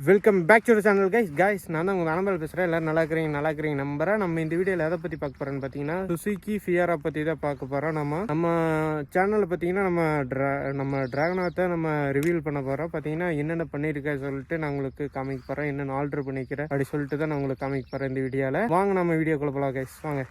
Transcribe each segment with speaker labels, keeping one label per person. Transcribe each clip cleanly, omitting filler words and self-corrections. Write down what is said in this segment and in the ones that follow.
Speaker 1: Welcome back to channel guys நான் தான் உங்கள் அனம்பல் பேசுகிறேன். எல்லோரும் நல்லா இருக்கிறீங்க நம்புறேன். நம்ம இந்த வீடியோவில் எதை பற்றி பார்க்க போகிறோன்னு பார்த்தீங்கன்னா சுசுகி ஃபியரா பற்றி தான் பார்க்க போகிறோம். நம்ம சேனலில் பார்த்தீங்கன்னா நம்ம டிராகனாத்தை நம்ம ரிவீல் பண்ண போகிறோம். பார்த்தீங்கன்னா என்னென்ன பண்ணியிருக்கேன் சொல்லிட்டு நான் உங்களுக்கு காமிக்க போகிறேன். என்னென்ன ஆல்ட்ரு பண்ணிக்கிறேன் அப்படி சொல்லிட்டு தான் நான் உங்களுக்கு காமிக்க போகிறேன் இந்த வீடியோவில். வாங்க நம்ம வீடியோக்குள்ள போகலாம் கைஸ், வாங்க.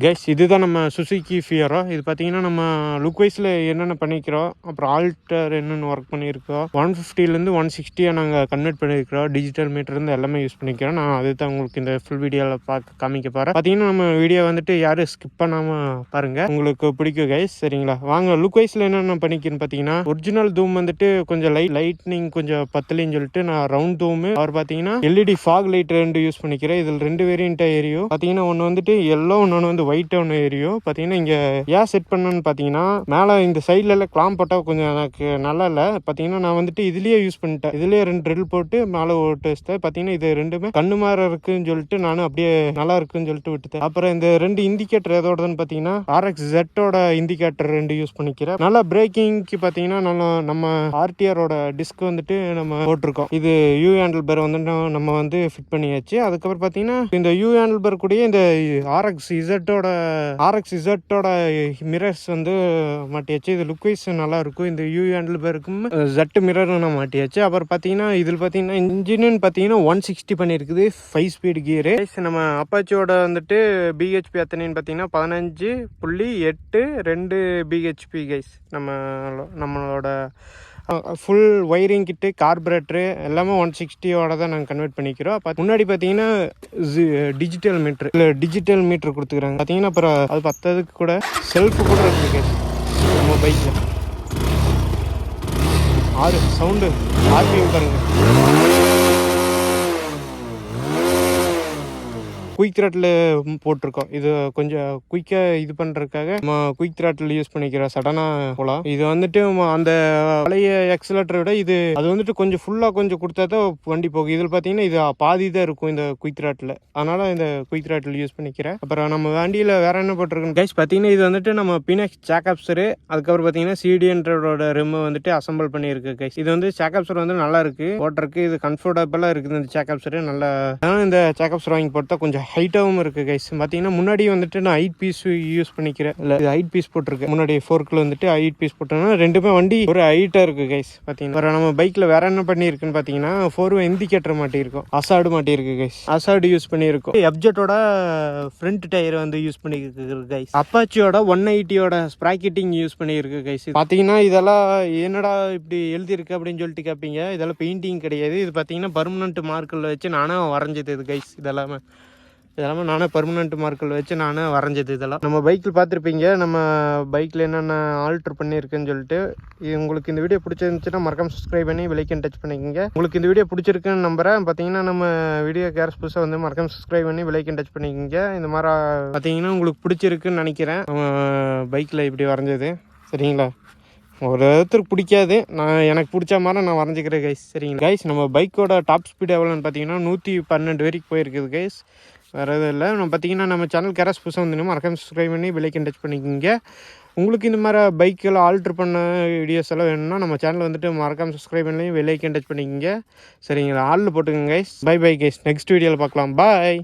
Speaker 1: கைஸ் இதுதான் நம்ம சுசுகி ஃபியரா. இது பார்த்தீங்கன்னா நம்ம லுக் வைஸில் என்னென்ன பண்ணிக்கிறோம், அப்புறம் ஆல்டர் என்னென்ன ஒர்க் பண்ணியிருக்கோம், 150லேருந்து 160 நாங்கள் கன்வெர்ட் பண்ணியிருக்கிறோம். டிஜிட்டல் மீட்டர்லேருந்து எல்லாமே யூஸ் பண்ணிக்கிறோம். நான் அது தான் உங்களுக்கு இந்த ஃபுல் வீடியோவில் காமிக்க போகிறேன். பார்த்தீங்கன்னா நம்ம வீடியோ வந்துட்டு யாரும் ஸ்கிப் பண்ணாமல் பாருங்கள், உங்களுக்கு பிடிக்கும் கைஸ். சரிங்களா, வாங்க. லுக் வைஸில் என்னென்ன பண்ணிக்கிறேன்னு பார்த்தீங்கன்னா ஒரிஜினல் தூம் வந்துட்டு கொஞ்சம் லைட்னிங் கொஞ்சம் பத்தலைன்னு சொல்லிட்டு நான் ரவுண்ட் தூம் அவர் பார்த்தீங்கன்னா எல்இடி ஃபாக் லைட் 2 யூஸ் பண்ணிக்கிறேன். இதில் 2 வேரியண்ட்டாக ஏரியும். பார்த்தீங்கன்னா ஒன்று வந்துட்டு எல்லோ, ஒன்று வந்து ஒயிட் ஒன்று ஏரியும். பார்த்தீங்கன்னா இங்கே ஏன் செட் பண்ணணும்னு பார்த்தீங்கன்னா மேலே இந்த சைடில் எல்லாம் கிளாம் போட்டால் கொஞ்சம் எனக்கு நல்லா இல்லை. பார்த்தீங்கன்னா நான் வந்துட்டு இதுலேயே யூஸ் பண்ணிட்டேன். இதுலேயே 2 ட்ரில் போட்டு மேலே ஓட்டு வச்சுட்டேன். பார்த்தீங்கன்னா இது 2மே கண்ணு மாற இருக்குன்னு சொல்லிட்டு நானும் அப்படியே நல்லா இருக்குன்னு சொல்லிட்டு விட்டுட்டேன். அப்புறம் இந்த 2 இண்டிகேட்டர் எதோடதுன்னு பார்த்தீங்கன்னா RX-Z இண்டிகேட்டர் 2 யூஸ் பண்ணிக்கிறேன். நல்லா பிரேக்கிங்க்கு பார்த்தீங்கன்னா நம்ம ஆர்டிஆரோட டிஸ்க் வந்துட்டு நம்ம போட்டிருக்கோம். இது யூ ஹேண்டில் பேர் வந்து நம்ம வந்து ஃபிட் பண்ணியாச்சு. அதுக்கப்புறம் பார்த்தீங்கன்னா இந்த யூ ஹேண்டில் பேர் கூட இந்த RX-Z மிரர்ஸ் வந்து மாட்டியாச்சு. இது லுக் வைஸ் நல்லா இருக்கும். இந்த யூ ஹேண்டில் பேருக்கும் Z மிரர் நான் மாட்டியாச்சு. அப்புறம் பார்த்தீங்கன்னா இதில் பார்த்தீங்கன்னா இன்ஜின்னு பார்த்தீங்கன்னா 160 பண்ணியிருக்குது, 5 ஸ்பீட் கியரு. நம்ம அப்பாச்சியோட வந்துட்டு பிஹெச்பி எத்தனைன்னு பார்த்தீங்கன்னா 15.82 பிஹெச்பி கைஸ். நம்மளோட ஃபுல் ஒயரிங் கிட்டு கார்பரேட்டரு எல்லாமே 160ஓட தான் நாங்கள் கன்வெர்ட் பண்ணிக்கிறோம். முன்னாடி பார்த்தீங்கன்னா டிஜிட்டல் மீட்ரு கொடுத்துக்கிறாங்க. பார்த்தீங்கன்னா அப்புறம் அது பத்ததுக்கு கூட செல்ஃபு கூட இருக்குது நம்ம பைக்கில். 6 சவுண்டு ஆர்பிஎம் பாருங்கள். குயிக் த்ராட்டில் போட்டிருக்கோம். இது கொஞ்சம் குயிக்காக இது பண்ணுறதுக்காக நம்ம குயிக் த்ராட்டில் யூஸ் பண்ணிக்கிறோம். சடனாக போகலாம். இது வந்துட்டு அந்த பழைய எக்ஸலேட்டரை விட அது வந்துட்டு கொஞ்சம் ஃபுல்லாக கொஞ்சம் கொடுத்தா தான் வண்டி போகும். இதில் பார்த்தீங்கன்னா இது பாதி தான் இருக்கும் இந்த குயிக் த்ராட்டில். அதனால் இந்த குயிக் த்ராட்டில் யூஸ் பண்ணிக்கிறேன். அப்புறம் நம்ம வண்டியில் வேறு என்ன போட்டிருக்கோம் கைஸ் பார்த்தீங்கன்னா இது வந்துட்டு நம்ம பினெக்ஸ் ஜாக்கப்ஸரு. அதுக்கப்புறம் பார்த்தீங்கன்னா CD100ஓட ரிம் வந்துட்டு அசம்பிள் பண்ணியிருக்கு கைஸ். இது வந்து ஜாக்கப்ஸர் வந்து நல்லா இருக்குது ஓட்டுறதுக்கு. இது கம்ஃபர்டபுளாக இருக்குது இந்த ஜாக்கப்ஸரு. நல்லா இந்த ஜாக்கப்ஸர் வாங்கி போட்டால் கொஞ்சம் ஹைட்டாகவும் இருக்குது கைஸ். பார்த்தீங்கன்னா முன்னாடி வந்துட்டு நான் 8 பீஸ் யூஸ் பண்ணிக்கிறேன். இல்லை இது 8 பீஸ் போட்டிருக்கு. முன்னாடி ஃபோர்க்கில் வந்துட்டு 8 பீஸ் போட்டோம்னா 2மே வண்டி ஒரு ஹைட்டாக இருக்குது கைஸ். பார்த்தீங்கன்னா நம்ம பைக்கில் வேற என்ன பண்ணியிருக்குன்னு பார்த்தீங்கன்னா 4 இண்டிகேட்டர் மாட்டியிருக்கும், அசாடு மாட்டியிருக்கு கைஸ். அசாடு யூஸ் பண்ணியிருக்கோம். எப்ஜெட்டோட ஃப்ரண்ட் டயர் வந்து யூஸ் பண்ணியிருக்கு கைஸ். அப்பாச்சியோட 180ஓட ஸ்ப்ராக்கெட்டிங் யூஸ் பண்ணியிருக்கு கைஸ். பார்த்தீங்கன்னா இதெல்லாம் என்னடா இப்படி எழுதியிருக்கு அப்படின்னு சொல்லிட்டு கேட்பீங்க. இதெல்லாம் பெயிண்டிங் கிடையாது. இது பார்த்தீங்கன்னா பர்மனன்ட் மார்க்கரில் வச்சு நானே வரைஞ்சது இது கைஸ். இதெல்லாமே நானே பர்மனெண்ட் மார்க்கல் வச்சு நானே வரைஞ்சது. இதெல்லாம் நம்ம பைக்கில் பார்த்துருப்பீங்க. நம்ம பைக்கில் என்னென்ன ஆல்ட்ரு பண்ணியிருக்குன்னு சொல்லிட்டு. உங்களுக்கு இந்த வீடியோ பிடிச்சிருந்துச்சுன்னா மறக்காம சப்ஸ்கிரைப் பண்ணி பெல்லைக்கன் டச் பண்ணிக்கோங்க. உங்களுக்கு இந்த வீடியோ பிடிச்சிருக்குன்னு நம்புறேன். பார்த்தீங்கன்னா நம்ம வீடியோ கேர்ஸ் புதுசாக வந்து மறக்காம சப்ஸ்கிரைப் பண்ணி பெல்லைக்கன் டச் பண்ணிக்கோங்க. இந்த மாதிரி பார்த்தீங்கன்னா உங்களுக்கு பிடிச்சிருக்குன்னு நினைக்கிறேன் நம்ம பைக்கில் இப்படி வரைஞ்சது. சரிங்களா, ஒரு ஒருத்தருக்கு பிடிக்காது, எனக்கு பிடிச்ச மாதிரி நான் வரைஞ்சிக்கிறேன் கைஸ். சரிங்களா கைஸ், நம்ம பைக்கோட டாப் ஸ்பீட் எவ்வளோன்னு பார்த்தீங்கன்னா 112 வரைக்கும் போயிருக்குது கைஸ். வேறு எதுவும் இல்லை. நம்ம பார்த்தீங்கன்னா நம்ம சேனல் கேரஸ் புதுசாக வந்து மறக்காம சப்ஸ்கிரைப் பண்ணி பெல்லைக்கன் டச் பண்ணிக்கோங்க. உங்களுக்கு இந்த மாதிரி பைக்கில் ஆல்ட்ரு பண்ண வீடியோஸ் எல்லாம் வேணும்னா நம்ம சேனல் வந்துட்டு மறக்காம சப்ஸ்கிரைப் பண்ணி பெல்லைக்கன் டச் பண்ணிக்கோங்க. சரிங்களா, ஆளில் போட்டுக்கோங்க கைஸ். பை கைஸ், நெக்ஸ்ட் வீடியோவில் பார்க்கலாம். பாய்.